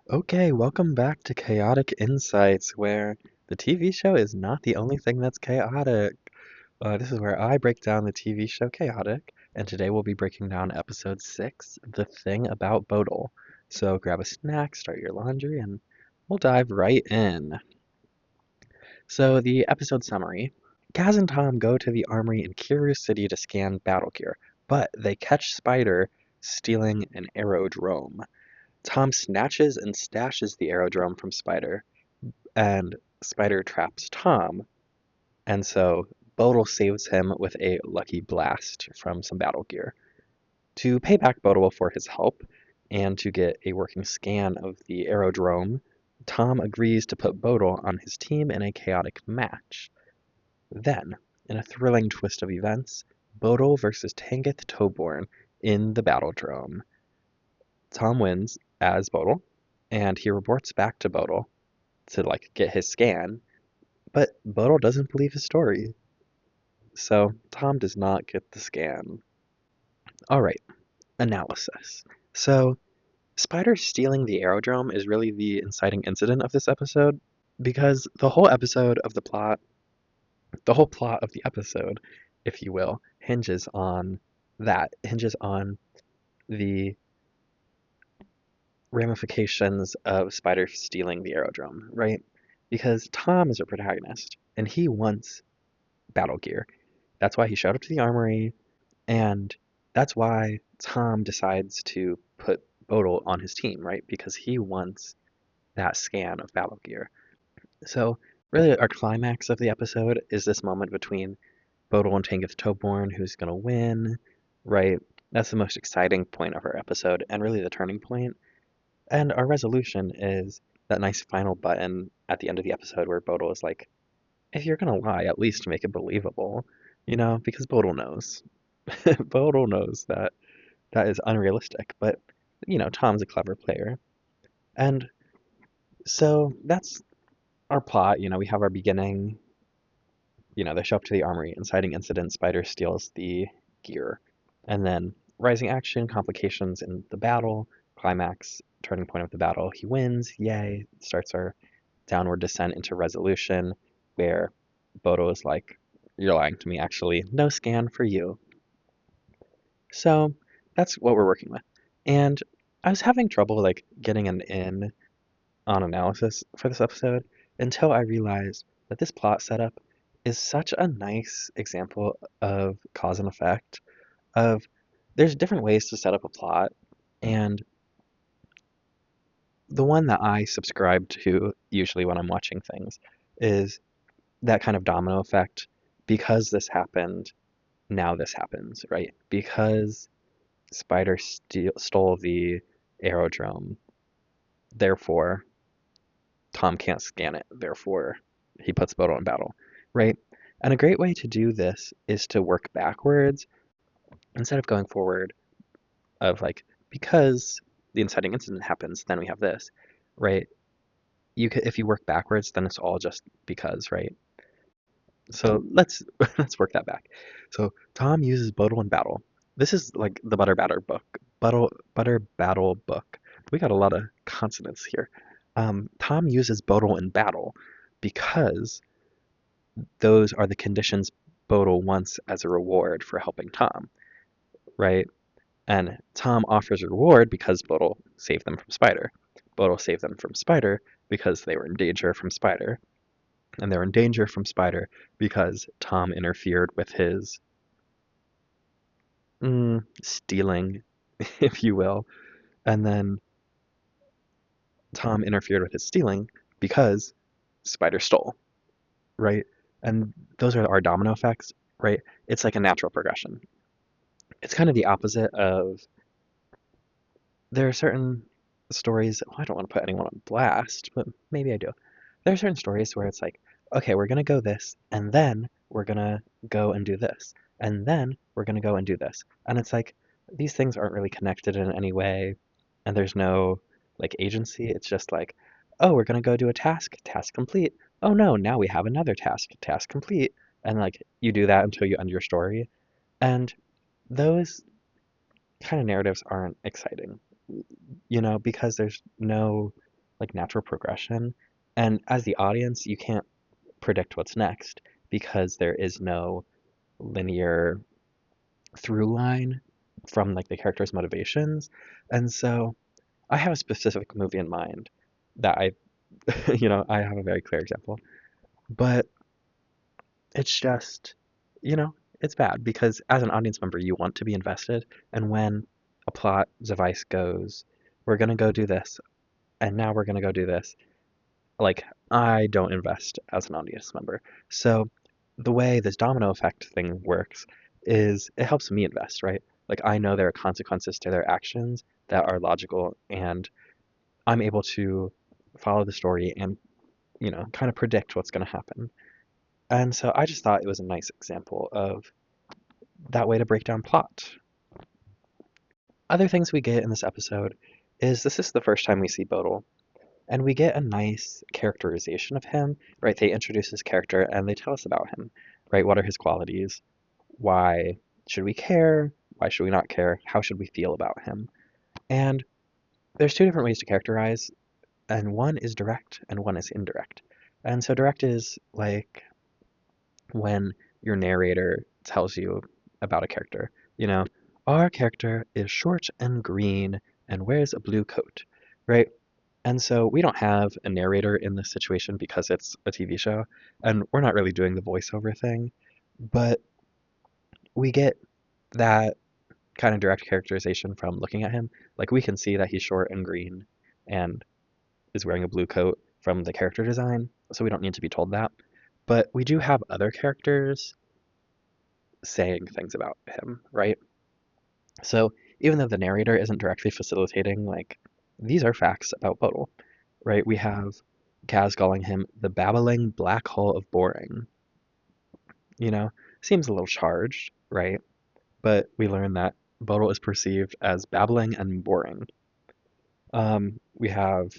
Okay, welcome back to Chaotic Insights, where the TV show is not the only thing that's chaotic. This is where I break down the TV show Chaotic, and today we'll be breaking down episode 6, The Thing About Bodal. So grab a snack, start your laundry, and we'll dive right in. So, the episode summary. Gaz and Tom go to the armory in Curious City to scan battle gear, but they catch Spider stealing an aerodrome. Tom snatches and stashes the aerodrome from Spider, and Spider traps Tom, and so Bodal saves him with a lucky blast from some battle gear. To pay back Bodal for his help, and to get a working scan of the aerodrome, Tom agrees to put Bodal on his team in a chaotic match. Then, in a thrilling twist of events, Bodal versus Tanguth Toborn in the Battledrome. Tom wins as Bodal, and he reports back to Bodal to get his scan, but Bodal doesn't believe his story. So Tom does not get the scan. All right, analysis. So Spider stealing the aerodrome is really the inciting incident of this episode because the whole plot of the episode, if you will, hinges on the ramifications of Spider stealing the aerodrome, right? Because Tom is a protagonist and he wants battle gear. That's why he showed up to the armory, and that's why Tom decides to put Bodal on his team, right? Because he wants that scan of battle gear. So, really, our climax of the episode is this moment between Bodal and Tanguth Toborn, who's going to win, right? That's the most exciting point of our episode, and really the turning point. And our resolution is that nice final button at the end of the episode where Bodal is like, if you're going to lie, at least make it believable, because Bodal knows. Bodal knows that that is unrealistic, but, Tom's a clever player. And so that's our plot. We have our beginning. They show up to the armory, inciting incident, Spider steals the gear. And then rising action, complications in the battle, climax, turning point of the battle. He wins, yay, starts our downward descent into resolution, where Bodo is like, you're lying to me, actually. No scan for you. So that's what we're working with. And I was having trouble getting an in on analysis for this episode until I realized that this plot setup is such a nice example of cause and effect of there's different ways to set up a plot, and the one that I subscribe to usually when I'm watching things is that kind of domino effect. Because this happened, now this happens, right? Because Spider stole the aerodrome, therefore Tom can't scan it, therefore he puts Bodo in battle, right? And a great way to do this is to work backwards instead of going forward of because the inciting incident happens, then we have this, right? If you work backwards, then it's all just because, right? So let's work that back. So Tom uses Bodo in battle. This is like the Butter Battle book. We got a lot of consonants here. Tom uses Bodo in battle because those are the conditions Bodo wants as a reward for helping Tom, right? And Tom offers a reward because Bodo saved them from Spider. Bodo saved them from Spider because they were in danger from Spider. And they're in danger from Spider because Tom interfered with his stealing, if you will. And then Tom interfered with his stealing because Spider stole, right? And those are our domino effects, right? It's like a natural progression. It's kind of the opposite of there are certain stories. Well, I don't want to put anyone on blast, but maybe I do. There are certain stories where it's like, okay, we're gonna go this, and then we're gonna go and do this, and then we're gonna go and do this, and it's like these things aren't really connected in any way, and there's no agency. It's just like, oh, we're gonna go do a task complete. Oh no, now we have another task complete, and you do that until you end your story, and those kind of narratives aren't exciting, because there's no like natural progression. And as the audience, you can't predict what's next because there is no linear through line from like the character's motivations. And so I have a specific movie in mind that I, I have a very clear example, but it's just, you know, it's bad because as an audience member, you want to be invested. And when a plot device goes, we're going to go do this, and now we're going to go do this, like, I don't invest as an audience member. So the way this domino effect thing works is it helps me invest, right? Like, I know there are consequences to their actions that are logical, and I'm able to follow the story and, kind of predict what's going to happen. And so I just thought it was a nice example of that way to break down plot. Other things we get in this episode is this is the first time we see Bodal, and we get a nice characterization of him, right? They introduce his character and they tell us about him, right? What are his qualities? Why should we care? Why should we not care? How should we feel about him? And there's two different ways to characterize, and one is direct and one is indirect. And so direct is like when your narrator tells you about a character. You know, our character is short and green and wears a blue coat, right? And so we don't have a narrator in this situation because it's a TV show, and we're not really doing the voiceover thing, but we get that kind of direct characterization from looking at him. Like we can see that he's short and green and is wearing a blue coat from the character design, so we don't need to be told that. But we do have other characters saying things about him, right? So even though the narrator isn't directly facilitating, like, these are facts about Bodal, right? We have Kaz calling him the babbling black hole of boring. You know, seems a little charged, right? But we learn that Bodal is perceived as babbling and boring. We have,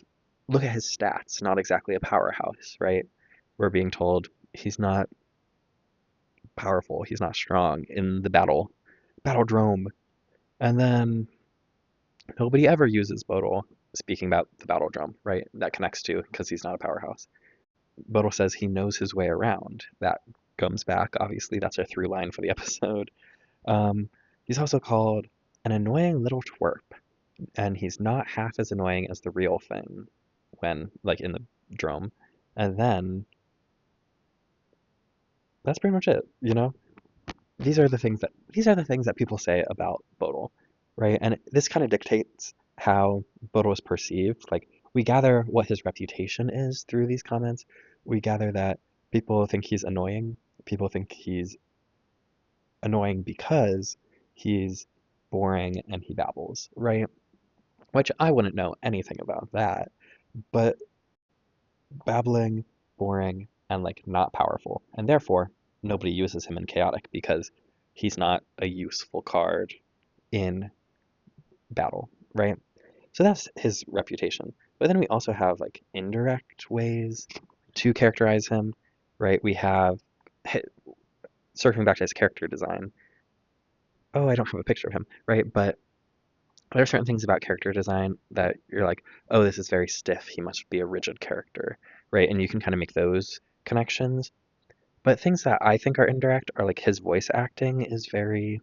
look at his stats, not exactly a powerhouse, right? We're being told he's not powerful, he's not strong in the battledrome. And then nobody ever uses Bodal, speaking about the battledrome, right? That connects to because he's not a powerhouse. Bodal says he knows his way around. That comes back. Obviously, that's a through line for the episode. Um, he's also called an annoying little twerp, and he's not half as annoying as the real thing when, like, in the drome. And then that's pretty much it. These are the things that people say about Bodal, right? And this kind of dictates how Bodal is perceived. Like we gather what his reputation is through these comments. We gather that people think he's annoying. People think he's annoying because he's boring and he babbles, right? Which I wouldn't know anything about that, but babbling, boring, and like not powerful. And therefore, nobody uses him in chaotic because he's not a useful card in battle, right? So that's his reputation. But then we also have like indirect ways to characterize him, right? We have, circling back to his character design. Oh, I don't have a picture of him, right? But there are certain things about character design that you're like, oh, this is very stiff. He must be a rigid character, right? And you can kind of make those connections. But things that I think are indirect are like his voice acting is very,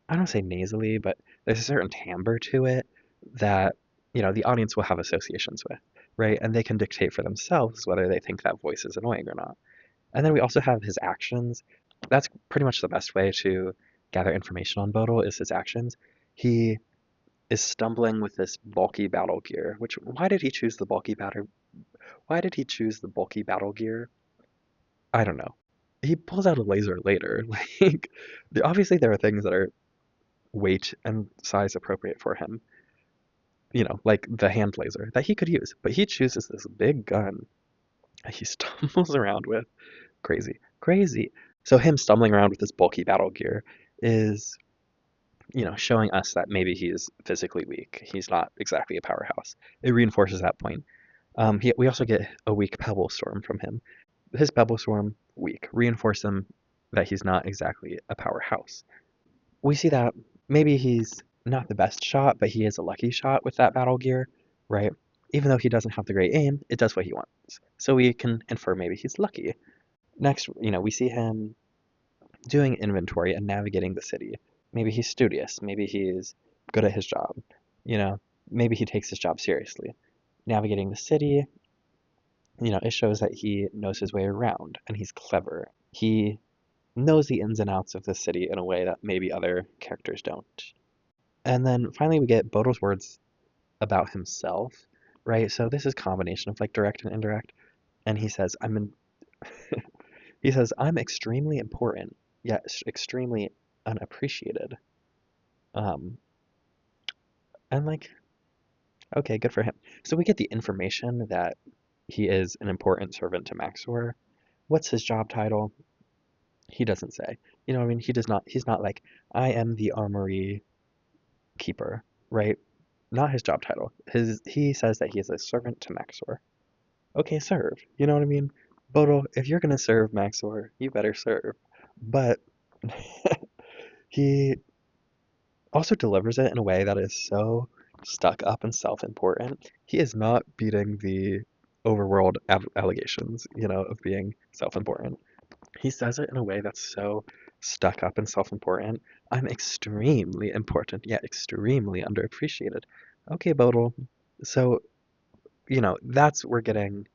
I don't say nasally, but there's a certain timbre to it that, the audience will have associations with, right? And they can dictate for themselves whether they think that voice is annoying or not. And then we also have his actions. That's pretty much the best way to gather information on Bodal is his actions. He is stumbling with this bulky battle gear, which why did he choose the bulky battle why did he choose the bulky battle gear? I don't know. He pulls out a laser later. Like obviously there are things that are weight and size appropriate for him, like the hand laser that he could use, but he chooses this big gun that he stumbles around with. Crazy. Crazy. So him stumbling around with this bulky battle gear is, showing us that maybe he's physically weak. He's not exactly a powerhouse. It reinforces that point. We also get a weak Pebble Storm from him. His Pebble Storm, weak. Reinforce him that he's not exactly a powerhouse. We see that maybe he's not the best shot, but he is a lucky shot with that battle gear, right? even though he doesn't have the great aim, it does what he wants. So we can infer maybe he's lucky. Next, we see him doing inventory and navigating the city. Maybe he's studious. Maybe he's good at his job. You know, maybe he takes his job seriously. Navigating the city, it shows that he knows his way around and he's clever. He knows the ins and outs of the city in a way that maybe other characters don't. And then finally we get Bodal's words about himself, right? So this is a combination of like direct and indirect. And he says, he says, I'm extremely important, yet extremely unappreciated. Um, and like, okay, good for him. So we get the information that he is an important servant to Maxor. What's his job title? He doesn't say. You know what I mean? He's not like, I am the armory keeper, right? Not his job title. He says that he is a servant to Maxor. Okay, serve. You know what I mean? Bodal, if you're gonna serve Maxor, you better serve. But he also delivers it in a way that is so stuck up and self-important. He is not beating the overworld allegations, of being self-important. He says it in a way that's so stuck up and self-important. I'm extremely important, yet extremely underappreciated. Okay, Bodal. So, that's we're getting.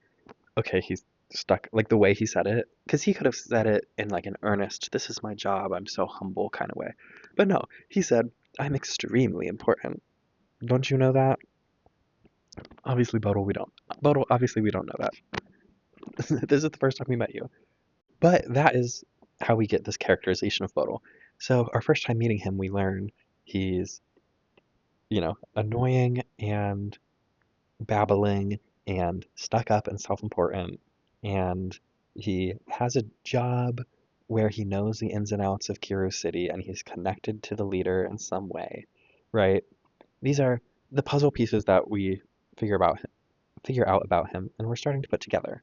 Okay, he's stuck. Like the way he said it, because he could have said it in like an earnest, "This is my job. I'm so humble" kind of way. But no, he said, "I'm extremely important." Don't you know that? Obviously, Bodal, we don't. Bodal, obviously, we don't know that. This is the first time we met you. But that is how we get this characterization of Bodal. So our first time meeting him, we learn he's, annoying and babbling and stuck up and self-important. And he has a job where he knows the ins and outs of Kiro City and he's connected to the leader in some way, right? These are the puzzle pieces that we figure out about him, and we're starting to put together.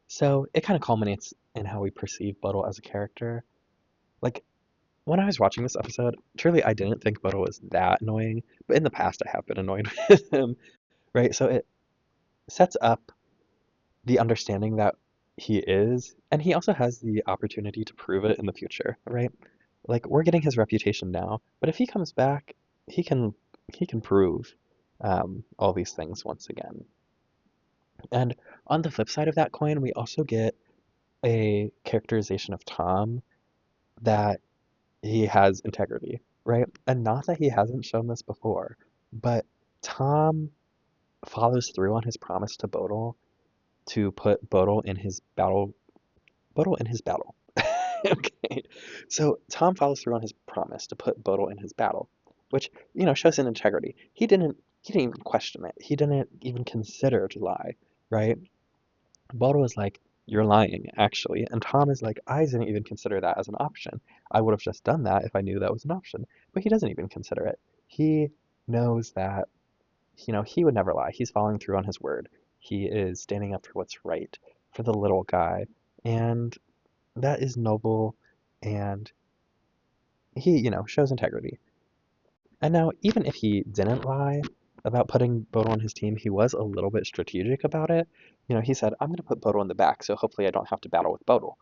So it kind of culminates in how we perceive Bodal as a character. Like, when I was watching this episode, truly I didn't think Bodal was that annoying, but in the past I have been annoyed with him, right? So it sets up the understanding that he is, and he also has the opportunity to prove it in the future, right? Like we're getting his reputation now, but if he comes back, he can prove all these things once again. And on the flip side of that coin, we also get a characterization of Tom that he has integrity, right? And not that he hasn't shown this before, but Tom follows through on his promise to Bodal to put Bodal in his battle. Bodal in his battle. Okay. So Tom follows through on his promise to put Bodal in his battle, which, shows an integrity. He didn't even question it. He didn't even consider to lie, right? Bodal is like, you're lying, actually. And Tom is like, I didn't even consider that as an option. I would have just done that if I knew that was an option. But he doesn't even consider it. He knows that, he would never lie. He's following through on his word. He is standing up for what's right, for the little guy. And that is noble, and he, shows integrity. And now, even if he didn't lie about putting Bodal on his team, he was a little bit strategic about it. He said, I'm going to put Bodal in the back, so hopefully I don't have to battle with Bodal.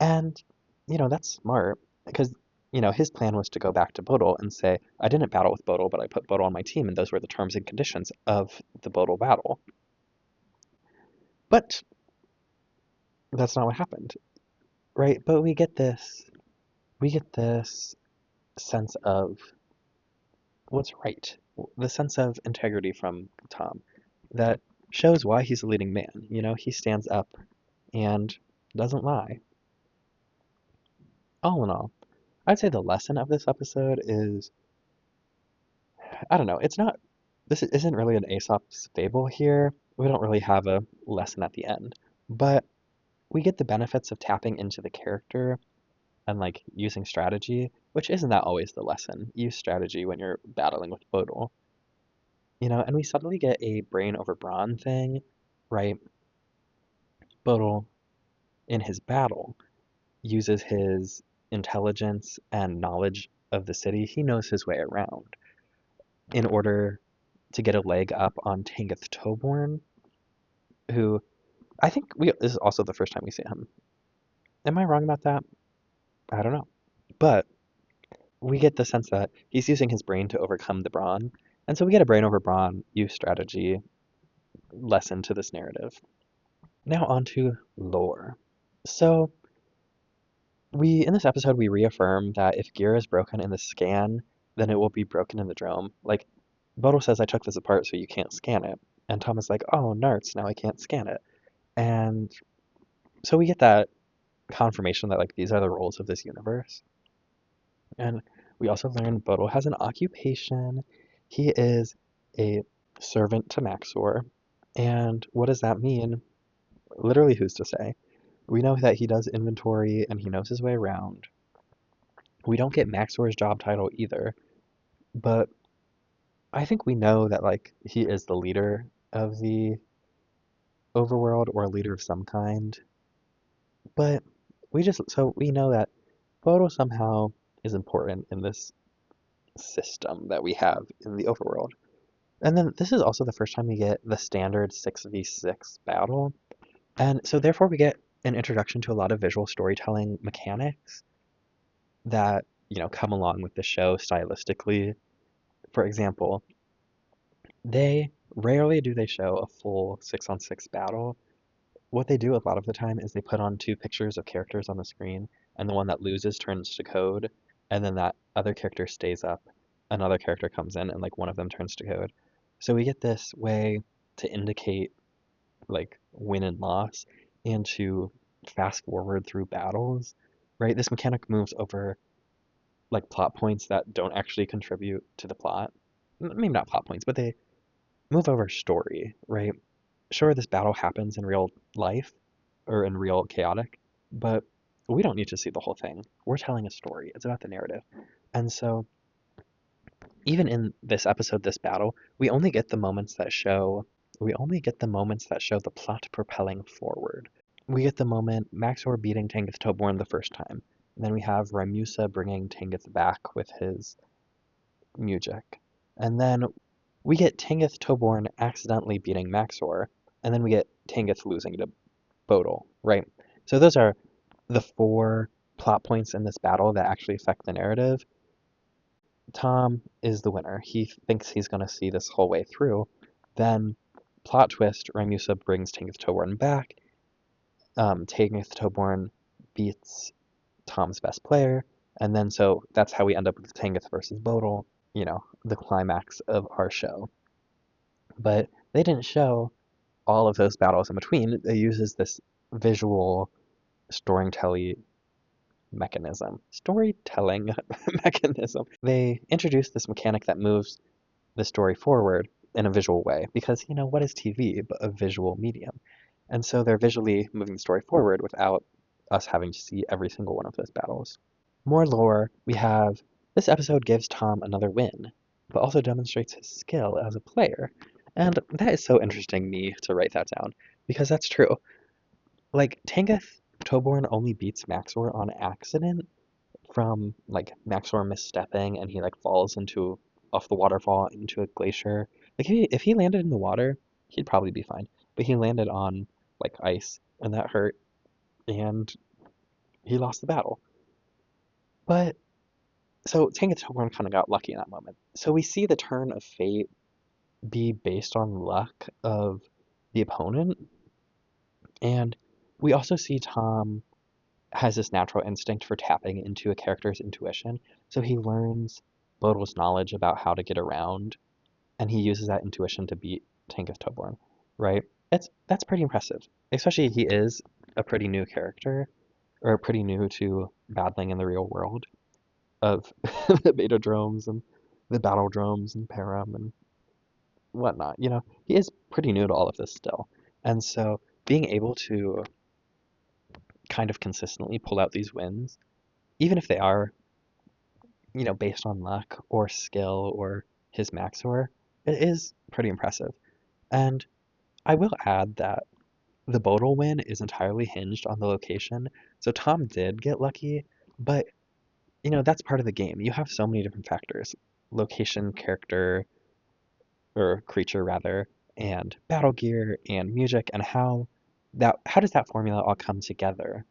And, that's smart, because, his plan was to go back to Bodal and say, I didn't battle with Bodal, but I put Bodal on my team, and those were the terms and conditions of the Bodal battle. But that's not what happened, right? But we get this sense of what's right, the sense of integrity from Tom that shows why he's a leading man. He stands up and doesn't lie. All in all, I'd say the lesson of this episode is, I don't know, this isn't really an Aesop's fable here. We don't really have a lesson at the end, but we get the benefits of tapping into the character and like using strategy, which isn't that always the lesson. Use strategy when you're battling with Bodal. And we suddenly get a brain over brawn thing, right? Bodal, in his battle, uses his intelligence and knowledge of the city. He knows his way around in order to get a leg up on Tangeth Toborn, who I think this is also the first time we see him. Am I wrong about that? I don't know. But we get the sense that he's using his brain to overcome the brawn. And so we get a brain over brawn use strategy lesson to this narrative. Now on to lore. So in this episode we reaffirm that if gear is broken in the scan, then it will be broken in the drome. Like Bodal says, I took this apart so you can't scan it. And Tom is like, oh, narts, now I can't scan it. And so we get that confirmation that like these are the rules of this universe. And we also learn Bodal has an occupation. He is a servant to Maxor. And what does that mean? Literally, who's to say? We know that he does inventory and he knows his way around. We don't get Maxor's job title either, but I think we know that like he is the leader of the overworld or a leader of some kind. But we know that Bodal somehow is important in this system that we have in the overworld. And then this is also the first time we get the standard 6v6 battle. And so therefore we get an introduction to a lot of visual storytelling mechanics that, come along with the show stylistically. For example, they rarely do they show a full 6-on-6 battle. What they do a lot of the time is they put on two pictures of characters on the screen, and the one that loses turns to code, and then that other character stays up. Another character comes in, and like one of them turns to code. So we get this way to indicate like win and loss and to fast forward through battles, right? This mechanic moves over like plot points that don't actually contribute to the plot. Maybe not plot points, but they move over story, right? Sure, this battle happens in real life or in real chaotic, but we don't need to see the whole thing. We're telling a story. It's about the narrative. And so even in this episode, this battle, we only get the moments that show the plot propelling forward. We get the moment Maxor beating Tangeth Toborn the first time. And then we have Ramusa bringing Tangeth back with his music. And then we get Tangeth Toborn accidentally beating Maxor. And then we get Tangeth losing to Bodal, right? So those are the four plot points in this battle that actually affect the narrative. Tom is the winner. He thinks he's going to see this whole way through. Then, plot twist, Ramusa brings Tangeth Toborn back. Tangeth Toborn beats Tom's best player. And then so that's how we end up with Tangeth versus Bodal, the climax of our show. But they didn't show all of those battles in between. It uses this visual storytelling storytelling mechanism. They introduced this mechanic that moves the story forward in a visual way because, what is TV but a visual medium? And so they're visually moving the story forward without us having to see every single one of those battles. More lore, we have this episode gives Tom another win, but also demonstrates his skill as a player. And that is so interesting to me to write that down because that's true. Like, Tangeth Toborn only beats Maxor on accident from, like, Maxor misstepping and he, like, falls off the waterfall into a glacier. Like, if he landed in the water, he'd probably be fine. But he landed on, like, ice, and that hurt, and he lost the battle. But, so Tangeth Toborn kind of got lucky in that moment. So we see the turn of fate be based on luck of the opponent, and we also see Tom has this natural instinct for tapping into a character's intuition. So he learns Bodal's knowledge about how to get around, and he uses that intuition to beat Tangeth Toborn, right? That's pretty impressive. Especially he is a pretty new character, or pretty new to battling in the real world of the beta dromes and the battle dromes and Param and whatnot. He is pretty new to all of this still. And so being able to kind of consistently pull out these wins, even if they are, based on luck or skill or his Maxor, it is pretty impressive. And I will add that the Bodal win is entirely hinged on the location. So Tom did get lucky, but that's part of the game. You have so many different factors: location, character, or creature rather, and battle gear and music, and how does that formula all come together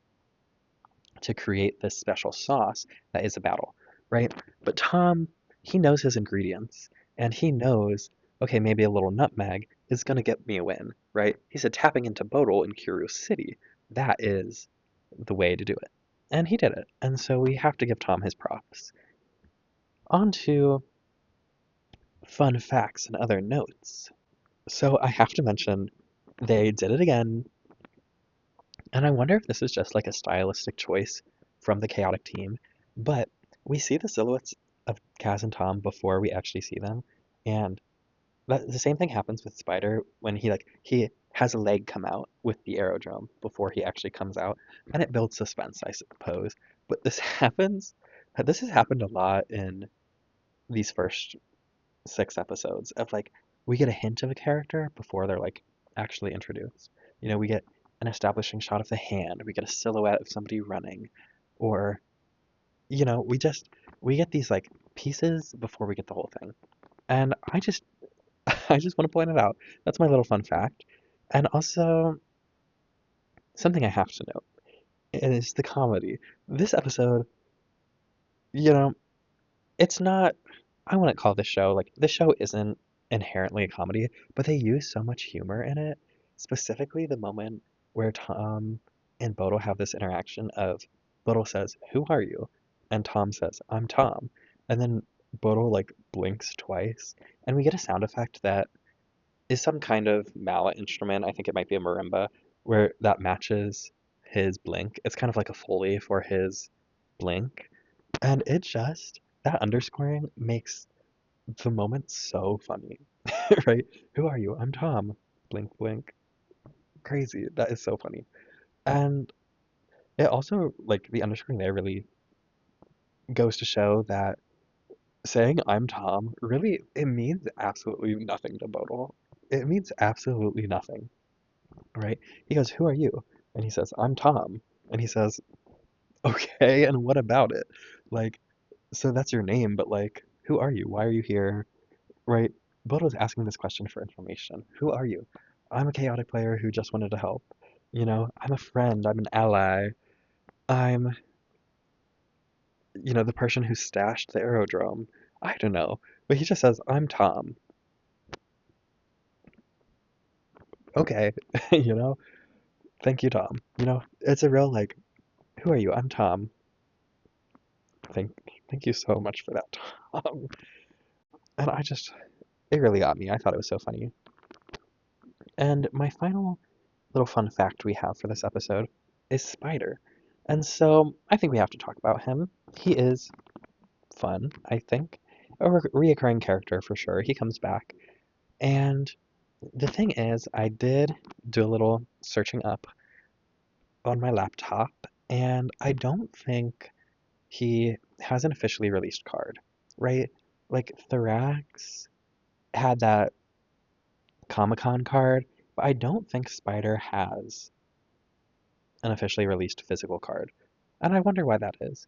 to create this special sauce that is a battle, right? But Tom, he knows his ingredients, and he knows, okay, maybe a little nutmeg is going to get me a win, right? He said tapping into Bodal in Curious City, that is the way to do it. And he did it. And so we have to give Tom his props. On to fun facts and other notes. So I have to mention they did it again, and I wonder if this is just like a stylistic choice from the Chaotic team, but we see the silhouettes of Kaz and Tom before we actually see them, and the same thing happens with Spider when he has a leg come out with the aerodrome before he actually comes out, and it builds suspense, I suppose. But this has happened a lot in these first 6 episodes of like we get a hint of a character before they're like actually introduced. We get an establishing shot of the hand, we get a silhouette of somebody running, or we get these like pieces before we get the whole thing. And I just want to point it out. That's my little fun fact. And also something I have to note is the comedy. This episode, you know, it's not I wouldn't call this show like this show isn't inherently a comedy, but they use so much humor in it. Specifically the moment where Tom and Bodil have this interaction of Bodil says, "Who are you?" And Tom says, "I'm Tom." And then Bodil like blinks twice, and we get a sound effect that is some kind of mallet instrument. I think it might be a marimba, where that matches his blink. It's kind of like a Foley for his blink. And that underscoring makes the moment so funny, right? Who are you? I'm Tom. Blink, blink. Crazy. That is so funny. And it also, like, the underscoring there really goes to show that saying I'm Tom really, it means absolutely nothing to Bodil. It means absolutely nothing, right? He goes, "Who are you?" And he says, "I'm Tom." And he says, "Okay, and what about it? Like, so that's your name, but like, who are you? Why are you here?" Right? Bodo's asking this question for information. Who are you? I'm a chaotic player who just wanted to help. I'm a friend. I'm an ally. I'm, the person who stashed the aerodrome. I don't know. But he just says, I'm Tom. Okay. you know? Thank you, Tom. It's a real like, who are you? I'm Tom. Thank thank you so much for that, Tom. And it really got me. I thought it was so funny. And my final little fun fact we have for this episode is Spider. And so I think we have to talk about him. He is fun, I think. A reoccurring character for sure. He comes back. And the thing is, I did do a little searching up on my laptop, and I don't think he has an officially released card, right? Like Thorax had that Comic-Con card, but I don't think Spider has an officially released physical card. And I wonder why that is.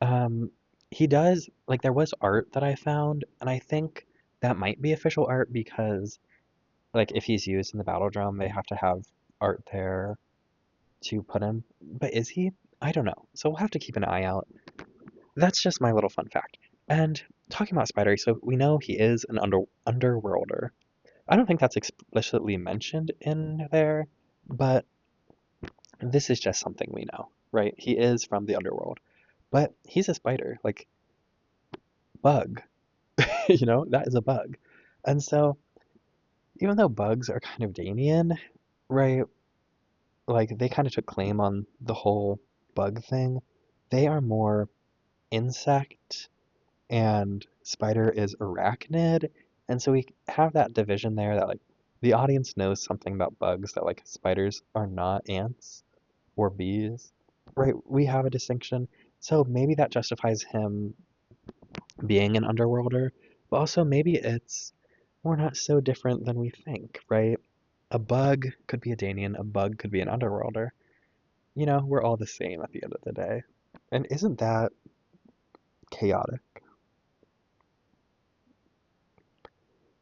Um, he does, like, there was art that I found, and I think that might be official art because, like, if he's used in the Battle Drum, they have to have art there to put him. But is he? I don't know. So we'll have to keep an eye out. That's just my little fun fact. And talking about Spider, so we know he is an underworlder. I don't think that's explicitly mentioned in there, but this is just something we know, right? He is from the underworld, but he's a spider, like bug, that is a bug. And so, even though bugs are kind of Damian, right? Like they kind of took claim on the whole bug thing, they are more insect and spider is arachnid. And so we have that division there that like the audience knows something about bugs that like spiders are not ants or bees, right? We have a distinction. So maybe that justifies him being an underworlder, but also maybe we're not so different than we think, right? A bug could be a Danian, a bug could be an underworlder. We're all the same at the end of the day. And isn't that chaotic?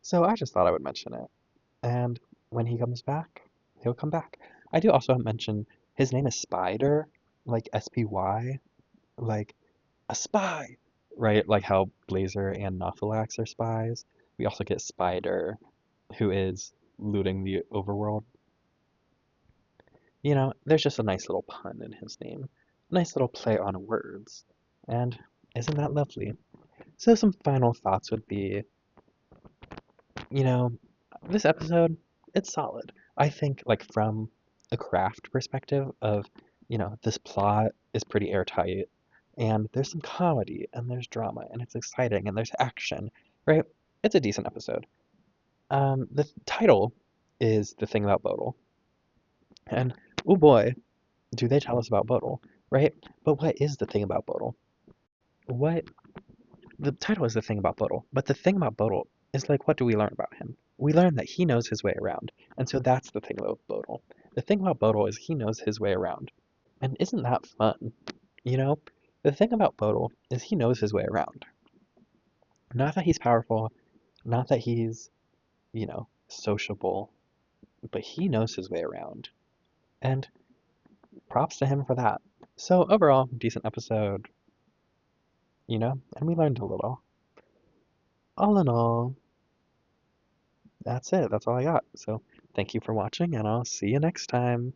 So I just thought I would mention it. And when he comes back, he'll come back. I do also mention his name is Spider, like SPY, like a spy, right? Like how Blazer and Nothilax are spies. We also get Spider, who is looting the overworld. There's just a nice little pun in his name, a nice little play on words. And isn't that lovely? So some final thoughts would be, you know, this episode, it's solid. I think like from a craft perspective of, this plot is pretty airtight and there's some comedy and there's drama and it's exciting and there's action, right? It's a decent episode. The title is The Thing About Bodal. And oh boy, do they tell us about Bodal, right? But what is the thing about Bodal? What The title is The Thing About Bodal, but the thing about Bodal is like, what do we learn about him? We learn that he knows his way around, and so that's the thing about Bodal. The thing about Bodal is he knows his way around, and isn't that fun? You know, the thing about Bodal is he knows his way around. Not that he's powerful, not that he's, sociable, but he knows his way around, and props to him for that. So overall, decent episode, and we learned a little. All in all, that's it. That's all I got. So thank you for watching, and I'll see you next time.